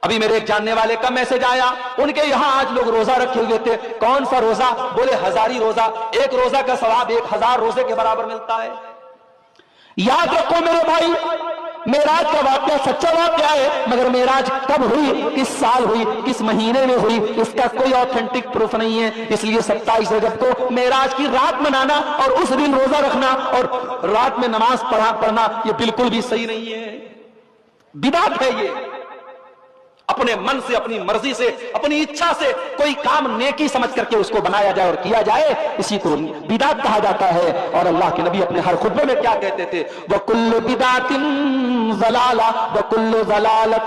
ابھی میرے ایک جاننے والے کا میسج آیا، ان کے یہاں آج لوگ روزہ رکھے ہوئے تھے۔ کون سا روزہ؟ بولے ہزاری روزہ، ایک روزہ کا ثواب 1000 روزے کے برابر ملتا ہے۔ یاد رکھو میرے بھائی، معراج کا واقعہ سچا واقعہ ہے، مگر معراج کب ہوئی، کس سال ہوئی، کس مہینے میں ہوئی، اس کا کوئی آتھینٹک پروف نہیں ہے۔ اس لیے 27 رجب کو معراج کی رات منانا اور اس دن روزہ رکھنا اور رات میں نماز پڑھنا یہ بالکل بھی صحیح نہیں ہے، بدعت ہے۔ یہ اپنے من سے، اپنی مرضی سے، اپنی اچھا سے کوئی کام نیکی سمجھ کر کے اس کو بنایا جائے اور کیا جائے، اسی کو بدعت کہا جاتا ہے۔ اور اللہ کے نبی اپنے ہر خطبے میں کیا کہتے تھے؟ وَكُلُّ بِدْعَةٍ ضَلَالَةٍ وَكُلُّ ضَلَالَةٍ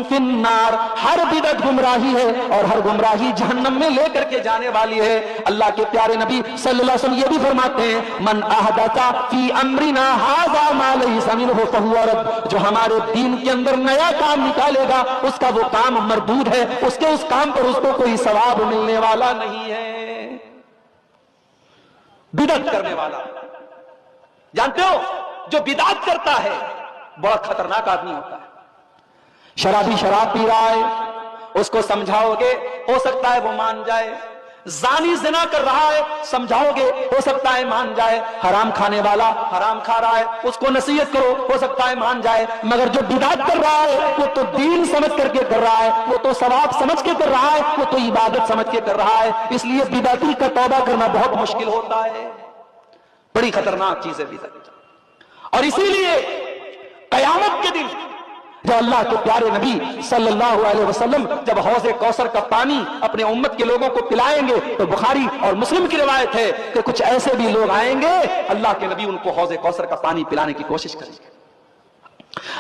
فِي النَّارِ، ہر بدعت گمراہی ہے اور ہر گمراہی جہنم میں لے کر کے جانے والی ہے۔ اللہ کے پیارے نبی صلی اللہ علیہ وسلم یہ بھی فرماتے ہیں، من احدث فی امرنا ھذا ما لیس منہ فہو رد، جو ہمارے دین کے اندر نیا کام نکالے گا اس کا وہ کام مردود ہے، اس کے اس کام پر اس کو کوئی ثواب ملنے والا نہیں ہے۔ بدعت کرنے والا، جانتے ہو جو بدعت کرتا ہے بڑا خطرناک آدمی ہوتا ہے۔ شرابی شراب پی رہا ہے، اس کو سمجھاؤ گے ہو سکتا ہے وہ مان جائے۔ زانی زنا کر رہا ہے، سمجھاؤ گے ہو سکتا ہے مان جائے۔ حرام کھانے والا حرام کھا رہا ہے، اس کو نصیحت کرو ہو سکتا ہے مان جائے۔ مگر جو بدعت کر رہا ہے وہ تو دین سمجھ کر کے کر رہا ہے، وہ تو ثواب سمجھ کے کر رہا ہے، وہ تو عبادت سمجھ کے کر رہا ہے۔ اس لیے بدعتی کا توبہ کرنا بہت مشکل ہوتا ہے، بڑی خطرناک چیز ہے بدعت۔ اور اسی لیے قیامت کے دن جو اللہ کے پیارے نبی صلی اللہ علیہ وسلم جب حوض کوثر کا پانی اپنے امت کے لوگوں کو پلائیں گے تو بخاری اور مسلم کی روایت ہے کہ کچھ ایسے بھی لوگ آئیں گے اللہ کے نبی ان کو حوض کوثر کا پانی پلانے کی کوشش کریں گے۔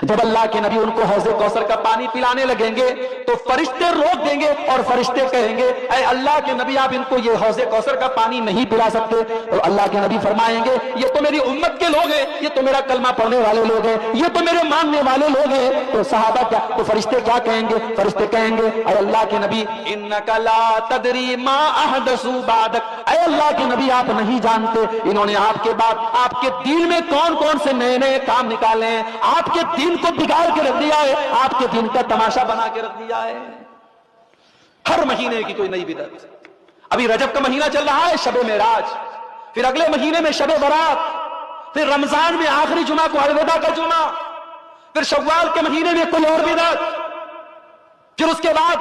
جب اللہ کے نبی ان کو حوض کوثر کا پانی پلانے لگیں گے تو فرشتے روک دیں گے اور فرشتے کہیں گے اے اللہ کے نبی آپ ان کو یہ حوض کوثر کا پانی نہیں پلا سکتے۔ اور اللہ کے نبی فرمائیں گے یہ تو میری امت کے لوگ ہیں، یہ تو میرا کلمہ پڑھنے والے لوگ ہیں، یہ تو میرے ماننے والے لوگ ہیں۔ تو صحابہ کیا، تو فرشتے کیا کہیں گے؟ فرشتے کہیں گے اے اللہ کے نبی انک لا تدری ما احدثوا بعدک، اے اللہ کے نبی آپ نہیں جانتے انہوں نے آپ کے بعد آپ کے دین میں کون کون سے نئے نئے کام نکالے ہیں، آپ کے دین کو بگاڑ کے رکھ دیا ہے، آپ کے دین کا تماشا بنا کے رکھ دیا ہے۔ ہر مہینے کی کوئی نئی بدعت۔ ابھی رجب کا مہینہ چل رہا ہے، شب معراج، پھر اگلے مہینے میں شب برات، پھر رمضان میں آخری جمعہ کو الوداع کا جمعہ، پھر شوال کے مہینے میں کوئی اور بدعت، پھر اس کے بعد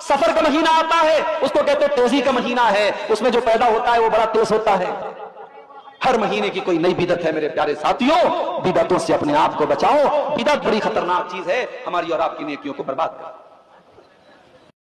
سفر کا مہینہ آتا ہے، اس کو کہتے ہیں تیزی کا مہینہ ہے، اس میں جو پیدا ہوتا ہے وہ بڑا تیز ہوتا ہے۔ ہر مہینے کی کوئی نئی بدعت ہے۔ میرے پیارے ساتھیوں، بدعتوں سے اپنے آپ کو بچاؤ، بدعت بڑی خطرناک چیز ہے، ہماری اور آپ کی نیکیوں کو برباد کرتی ہے۔